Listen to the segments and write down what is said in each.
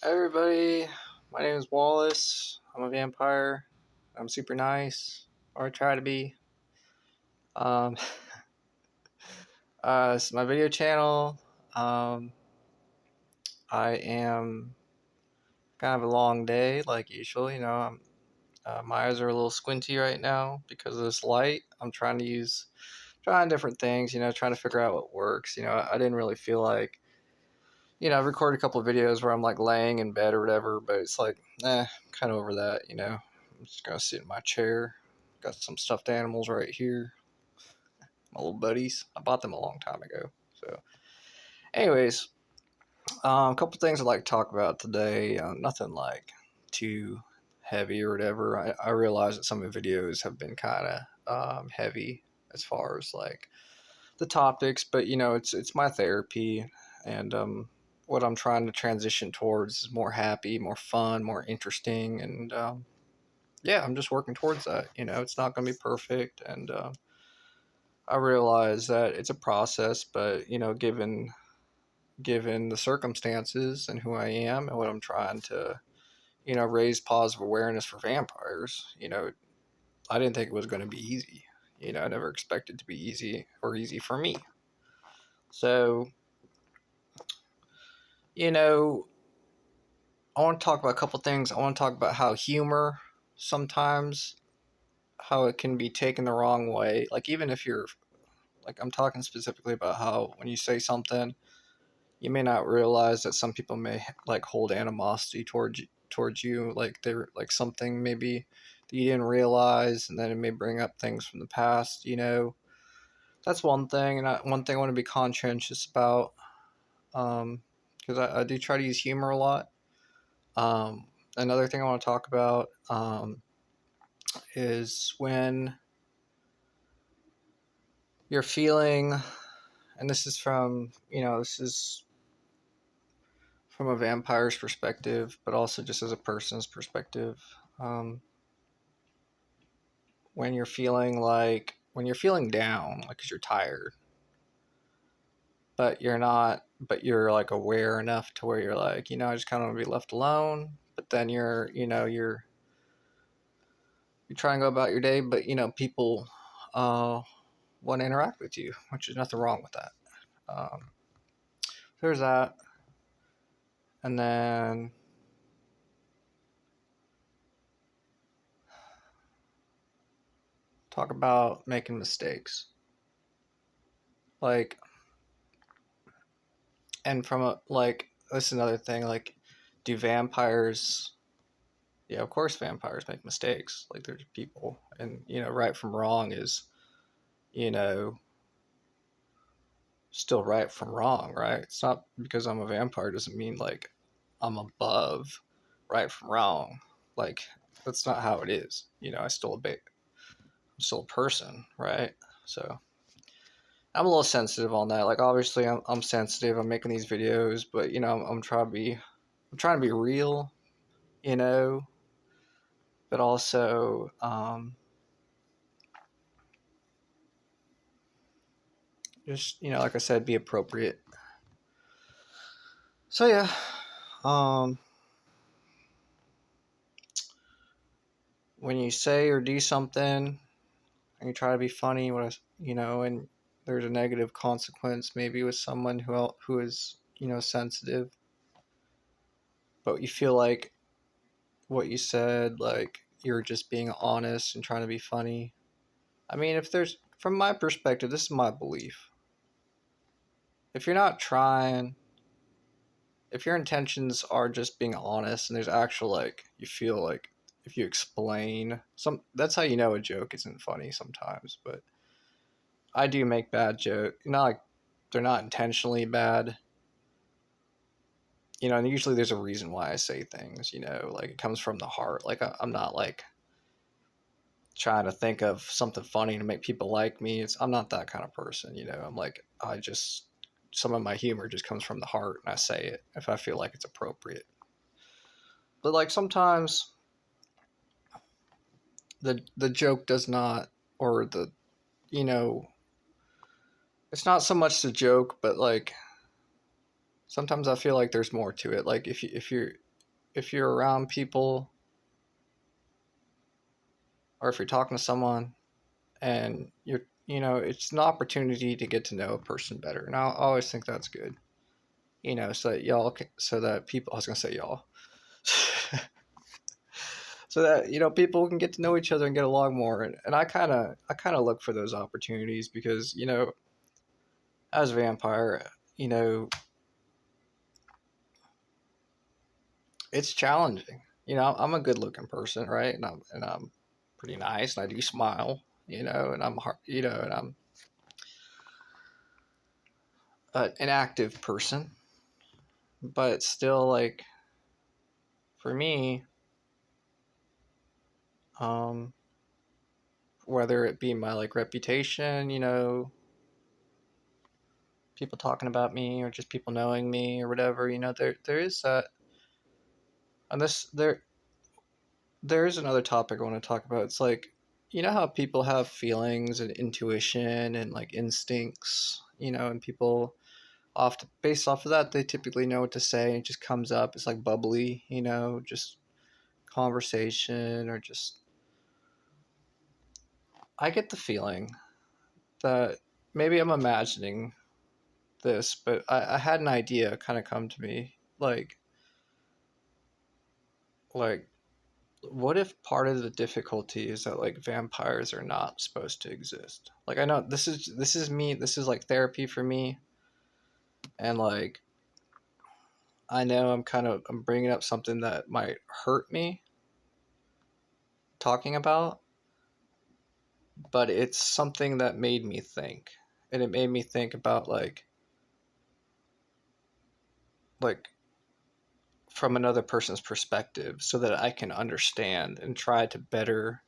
Hey everybody, my name is Wallace. I'm a vampire. I'm super nice, or I try to be. Um, it's my video channel. Um, I am kind of a long day, like usual. My eyes are a little squinty right now because of this light. Trying different things. Trying to figure out what works. I didn't really feel like. I've recorded a couple of videos where I'm like laying in bed or whatever, but it's like, kind of over that. I'm just gonna sit in my chair. Got some stuffed animals right here, my little buddies. I bought them a long time ago. So, anyways, a couple things I'd like to talk about today. Nothing like too heavy or whatever. I realize that some of the videos have been kind of heavy as far as like the topics, but it's my therapy, and what I'm trying to transition towards is more happy, more fun, more interesting, and yeah, I'm just working towards that. It's not going to be perfect, and I realize that it's a process, but given the circumstances and who I am and what I'm trying to raise positive awareness for vampires. I didn't think it was going to be easy. I never expected it to be easy or easy for me. So you know I want to talk about a couple things. I want to talk about how humor sometimes, how it can be taken the wrong way. Like, even if you're like, I'm talking specifically about how when you say something, you may not realize that some people may like hold animosity towards you. Like, they're like something maybe that you didn't realize, and then it may bring up things from the past. That's one thing, and one thing I want to be conscientious about, because I do try to use humor a lot. Um, Another thing I want to talk about is when you're feeling, and this is from a vampire's perspective, but also just as a person's perspective. Um, when you're feeling down, like, 'cause you're tired, but you're like aware enough to where you're like, I just kind of want to be left alone. But then you try and go about your day, but people uh, want to interact with you, which is nothing wrong with that. There's that, and then talk about making mistakes, like, and from a like this is another thing, like, do vampires? Yeah, of course vampires make mistakes. Like, there's people, and right from wrong is you know still right from wrong, right? It's not because I'm a vampire doesn't mean like I'm above right from wrong. Like, that's not how it is. I'm still a person, right? So I'm a little sensitive on that. Like, obviously I'm sensitive. I'm making these videos, but I'm trying to be real, you know, but also just like I said, be appropriate. So yeah, um, when you say or do something and you try to be funny, and there's a negative consequence maybe with someone who is sensitive, but you feel like what you said, like, you're just being honest and trying to be funny. I mean, from my perspective, this is my belief. If you're not trying, if your intentions are just being honest and there's actual, like, you feel like if you explain that's how you know a joke isn't funny sometimes. But I do make bad jokes, not like they're not intentionally bad, and usually there's a reason why I say things, like, it comes from the heart. Like, I'm not like trying to think of something funny to make people like me. I'm not that kind of person. I'm like, some of my humor just comes from the heart, and I say it if I feel like it's appropriate. But like, sometimes the joke does not, or you know it's not so much the joke, but like, sometimes I feel like there's more to it. Like, if you're around people or if you're talking to someone and it's an opportunity to get to know a person better. And I always think that's good, so that people, I was going to say y'all, so that, people can get to know each other and get along more. And I kind of look for those opportunities because, as a vampire, you know, it's challenging. I'm a good looking person, right? And I'm pretty nice and I do smile, and I'm hard, and I'm an active person, but still, like, for me, um, whether it be my like reputation, people talking about me or just people knowing me or whatever, there is that. And there is another topic I want to talk about. It's like, how people have feelings and intuition and like instincts, and people often based off of that, they typically know what to say. It just comes up. It's like bubbly, just conversation or just. I get the feeling that maybe I'm imagining this, but I had an idea kind of come to me, like what if part of the difficulty is that like vampires are not supposed to exist? Like, I know this is me, this is like therapy for me, and like I know I'm bringing up something that might hurt me talking about, but it's something that made me think, and it made me think about like from another person's perspective so that I can understand and try to better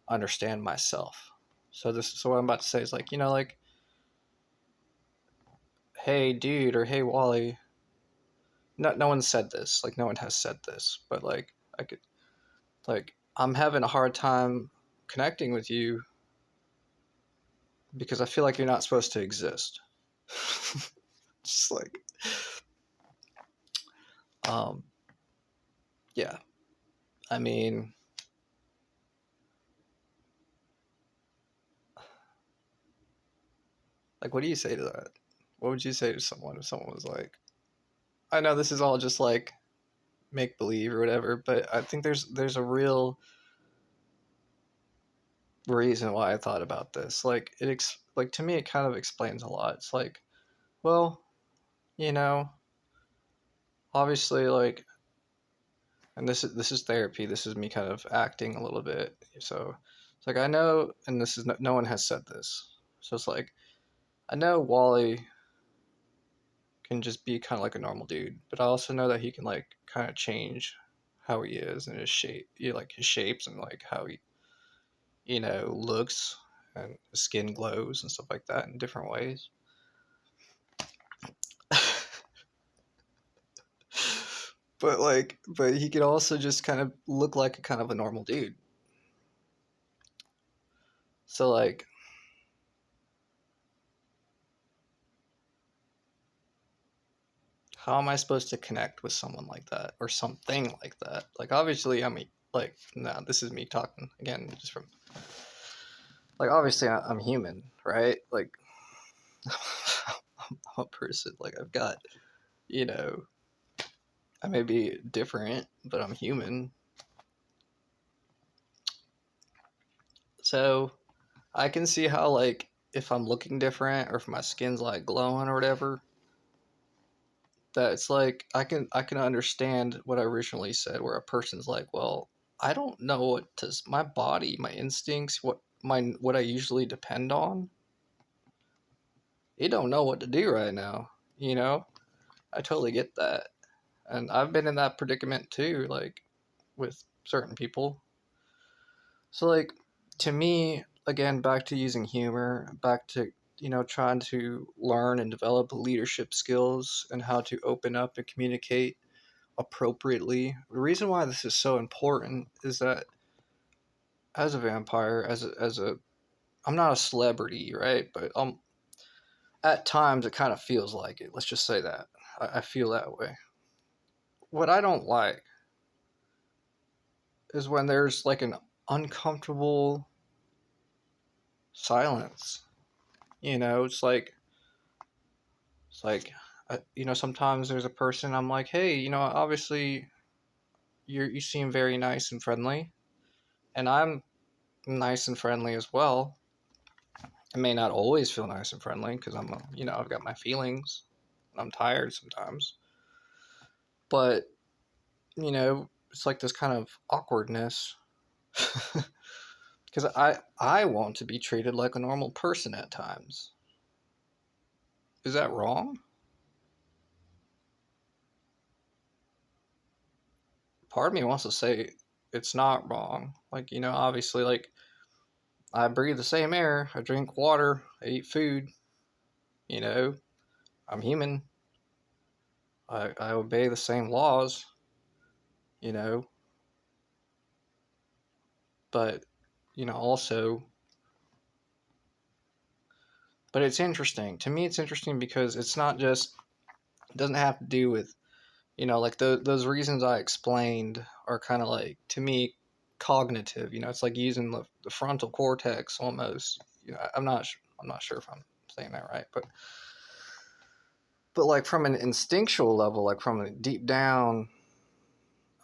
understand myself. So what I'm about to say is like, like, hey dude, or hey Wally. No one said this. Like, no one has said this, but like I could, like, I'm having a hard time connecting with you because I feel like you're not supposed to exist. Just like, um yeah. I mean, like, what do you say to that? What would you say to someone if someone was like, I know this is all just like make believe or whatever, but I think there's a real reason why I thought about this. Like, like, to me it kind of explains a lot. It's like, well, you know, obviously, like, and this is therapy. This is me kind of acting a little bit. So it's like, I know, and this is no one has said this. So it's like, I know Wally can just be kind of like a normal dude, but I also know that he can like kind of change how he is and his shape, like his shapes and like how he, looks, and his skin glows and stuff like that in different ways. But he could also just kind of look like a kind of a normal dude. So like, how am I supposed to connect with someone like that or something like that? Like, obviously, I mean, like, no, this is me talking again, just from like, obviously, I'm human, right? Like, I'm a person. Like, I've got, you know, I may be different, but I'm human. So I can see how, like, if I'm looking different or if my skin's like glowing or whatever, that it's like I can understand what I originally said, where a person's like, well, I don't know what to my body, my instincts, what I usually depend on. It don't know what to do right now. You know, I totally get that, and I've been in that predicament too, like with certain people. So like, to me, again, back to using humor, back to trying to learn and develop leadership skills and how to open up and communicate appropriately. The reason why this is so important is that as a vampire, as a I'm not a celebrity, right? But at times it kind of feels like it. Let's just say that I feel that way. What I don't like is when there's like an uncomfortable silence. It's like sometimes there's a person I'm like, hey, obviously you seem very nice and friendly, and I'm nice and friendly as well. I may not always feel nice and friendly because I've got my feelings. And I'm tired sometimes, but it's like this kind of awkwardness because I want to be treated like a normal person at times. Is that wrong? Part of me wants to say it's not wrong. Like, obviously, like, I breathe the same air, I drink water, I eat food, you know, I'm human. I obey the same laws, you know, but, also, but it's interesting. To me, it's interesting because it's not just, it doesn't have to do with, like those reasons I explained are kind of like, to me, cognitive. It's like using the frontal cortex almost. I'm not sure if I'm saying that right, but like from an instinctual level, like from a deep down,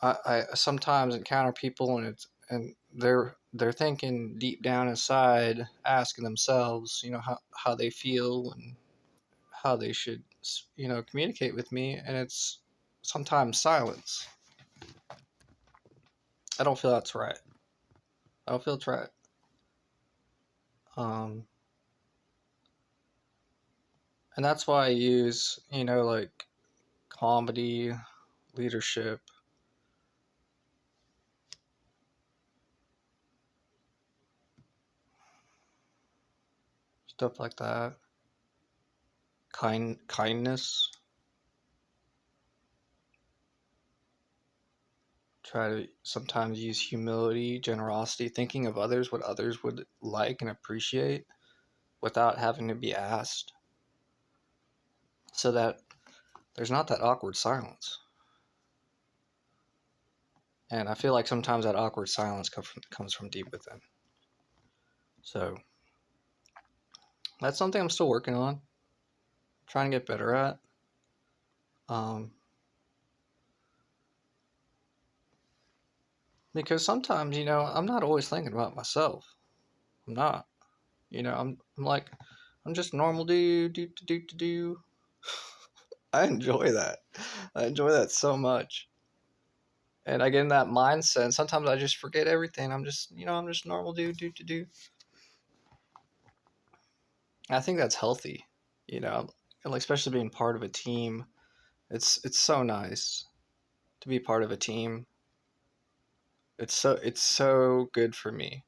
I sometimes encounter people and they're thinking deep down inside, asking themselves, how they feel and how they should, communicate with me, and it's sometimes silence. I don't feel that's right. I don't feel it's right. Um, and that's why I use, like comedy, leadership, stuff like that. Kindness. Try to sometimes use humility, generosity, thinking of others, what others would like and appreciate without having to be asked, so that there's not that awkward silence. And I feel like sometimes that awkward silence comes from deep within. So that's something I'm still working on, trying to get better at. Um, because sometimes, I'm not always thinking about myself. I'm not. I'm like, I'm just a normal dude, do, do, do, do. I enjoy that. I enjoy that so much. And I get in that mindset. And sometimes I just forget everything. I'm just normal dude, do, do, do. I think that's healthy, you know, and like especially being part of a team. It's so nice to be part of a team. It's so good for me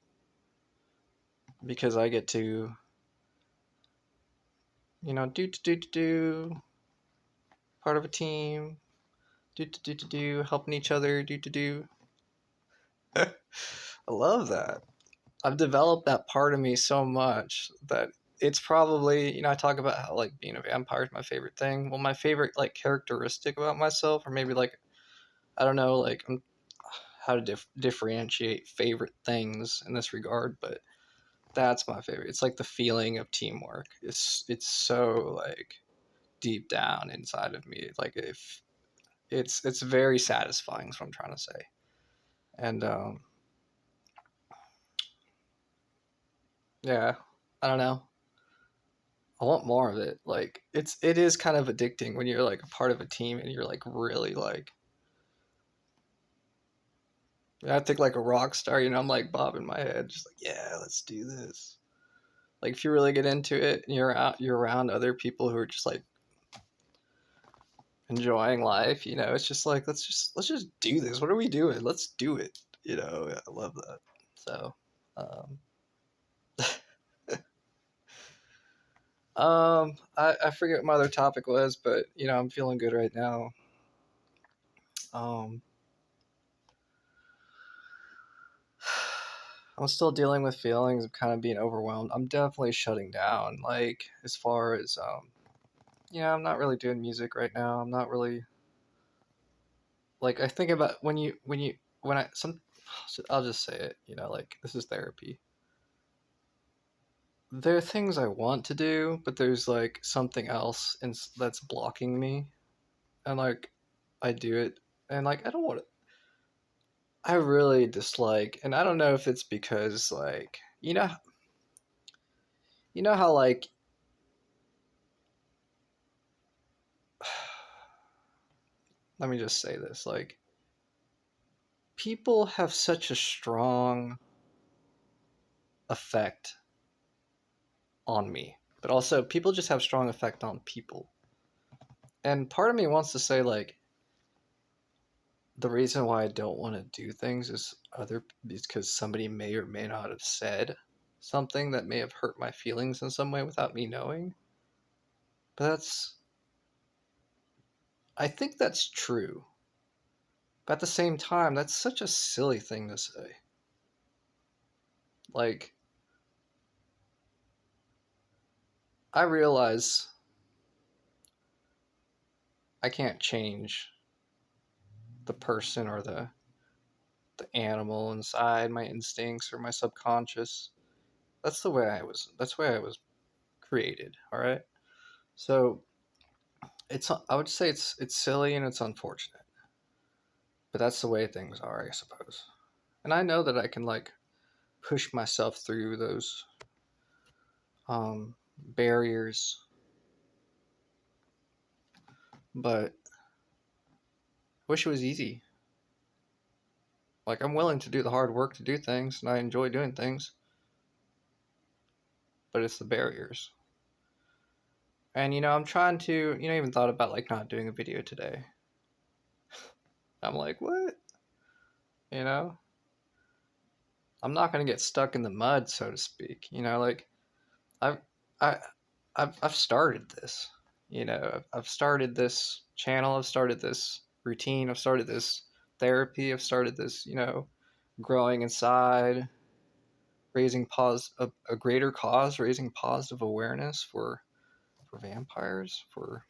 because I get to, do do do do part of a team, do helping each other, do. I love that. I've developed that part of me so much that it's probably, I talk about how like being a vampire is my favorite thing. Well, my favorite like characteristic about myself, or maybe like, I don't know, like how to differentiate favorite things in this regard, but that's my favorite. It's like the feeling of teamwork. It's so like deep down inside of me. Like if it's very satisfying. Is what I'm trying to say. And yeah, I don't know. I want more of it. Like it is kind of addicting when you're like a part of a team and you're like really like, I think like a rock star. I'm like bobbing my head, just like, yeah, let's do this. Like if you really get into it and you're around other people who are just like enjoying life, it's just like let's just do this. What are we doing? Let's do it. I love that. So, um, I forget what my other topic was, but I'm feeling good right now. Um, I'm still dealing with feelings of kind of being overwhelmed. I'm definitely shutting down. Like as far as I'm not really doing music right now. I'm not really like I think about when I some. I'll just say it, like this is therapy. There are things I want to do, but there's like something else that's blocking me, and like I do it, and like I don't want to. I really dislike, and I don't know if it's because like you know how like let me just say this, like people have such a strong effect on me, but also people just have strong effect on people. And part of me wants to say like the reason why I don't want to do things is because somebody may or may not have said something that may have hurt my feelings in some way without me knowing. But I think that's true. But at the same time, that's such a silly thing to say. Like, I realize I can't change the person or the animal inside, my instincts or my subconscious. That's the way I was created, all right? So, I would say it's silly and it's unfortunate. But that's the way things are, I suppose. And I know that I can like push myself through those barriers, but I wish it was easy. Like I'm willing to do the hard work to do things, and I enjoy doing things, but it's the barriers. And I'm trying to, even thought about like not doing a video today. I'm like, what? You know, I'm not gonna get stuck in the mud, so to speak. Like I've I I've started this. I've started this channel. I've started this routine. I've started this therapy. I've started this. Growing inside, raising a greater cause, raising positive awareness for vampires, for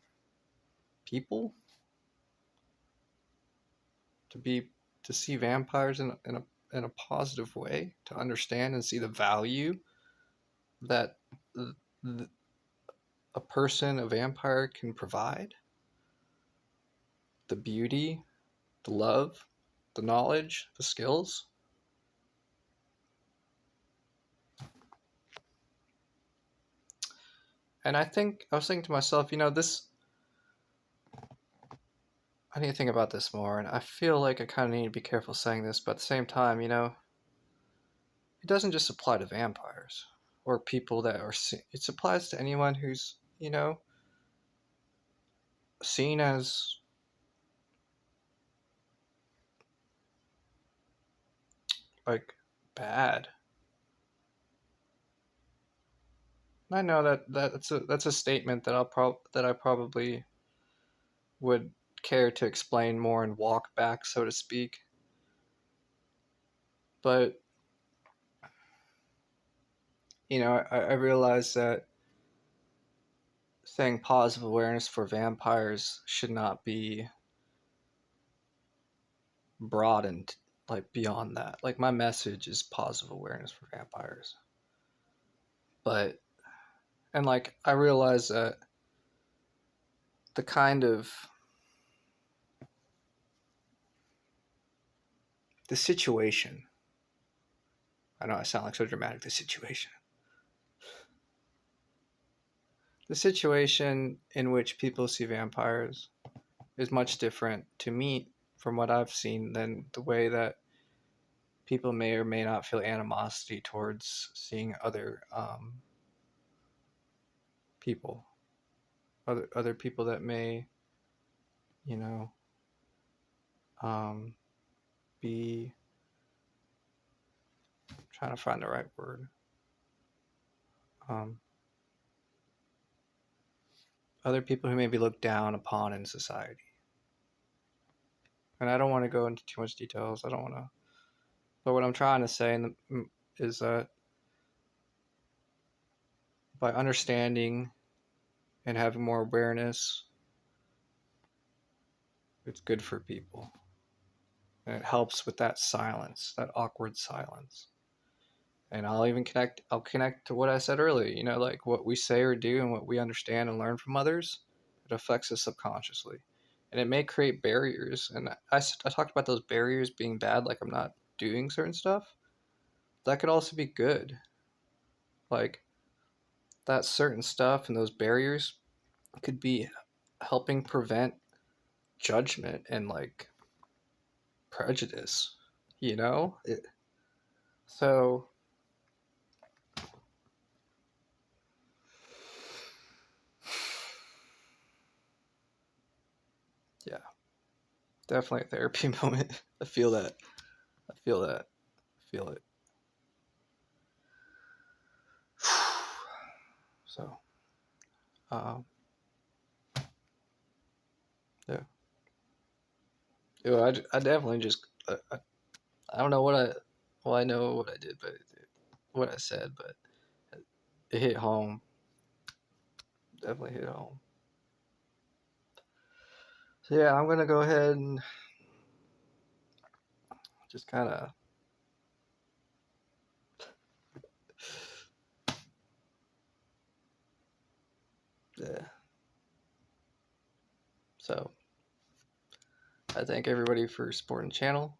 people to be to see vampires in a positive way, to understand and see the value that a person, a vampire, can provide, the beauty, the love, the knowledge, the skills. And I was thinking to myself, I need to think about this more. And I feel like I kind of need to be careful saying this, but at the same time, it doesn't just apply to vampires or people that are, it applies to anyone who's, seen as like bad. And I know that's a statement that that I probably would care to explain more and walk back, so to speak. But I realize that saying positive awareness for vampires should not be broadened like beyond that. Like my message is positive awareness for vampires. But and like I realize that the kind of the situation, I know I sound like so dramatic, the situation in which people see vampires is much different to me from what I've seen than the way that people may or may not feel animosity towards seeing other people, other people that may, you know, um, be trying to find the right word. Um, Other people who may be looked down upon in society. And I don't want to go into too much details. I don't want to. But what I'm trying to say is that by understanding and having more awareness, it's good for people. And it helps with that silence, that awkward silence. And I'll connect to what I said earlier, you know, like what we say or do and what we understand and learn from others, it affects us subconsciously. And it may create barriers. And I talked about those barriers being bad, like I'm not doing certain stuff. That could also be good. Like that certain stuff and those barriers could be helping prevent judgment and like prejudice, you know? So, yeah, definitely a therapy moment. I feel that. I feel that. I feel it. So, um, yeah. I definitely just, I don't know well, I know what I did, but what I said, but it hit home. Definitely hit home. So, yeah, I'm going to go ahead and just kind of, yeah. So, I thank everybody for supporting the channel.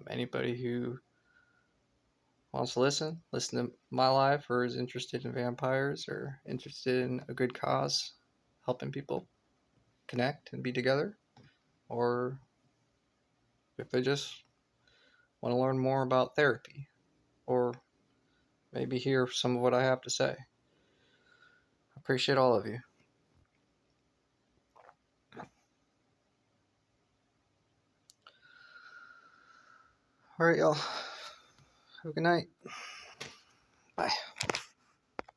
Anybody who wants to listen to my life, or is interested in vampires or interested in a good cause, helping people connect and be together, or if they just want to learn more about therapy, or maybe hear some of what I have to say. I appreciate all of you. All right, y'all. Have a good night. Bye.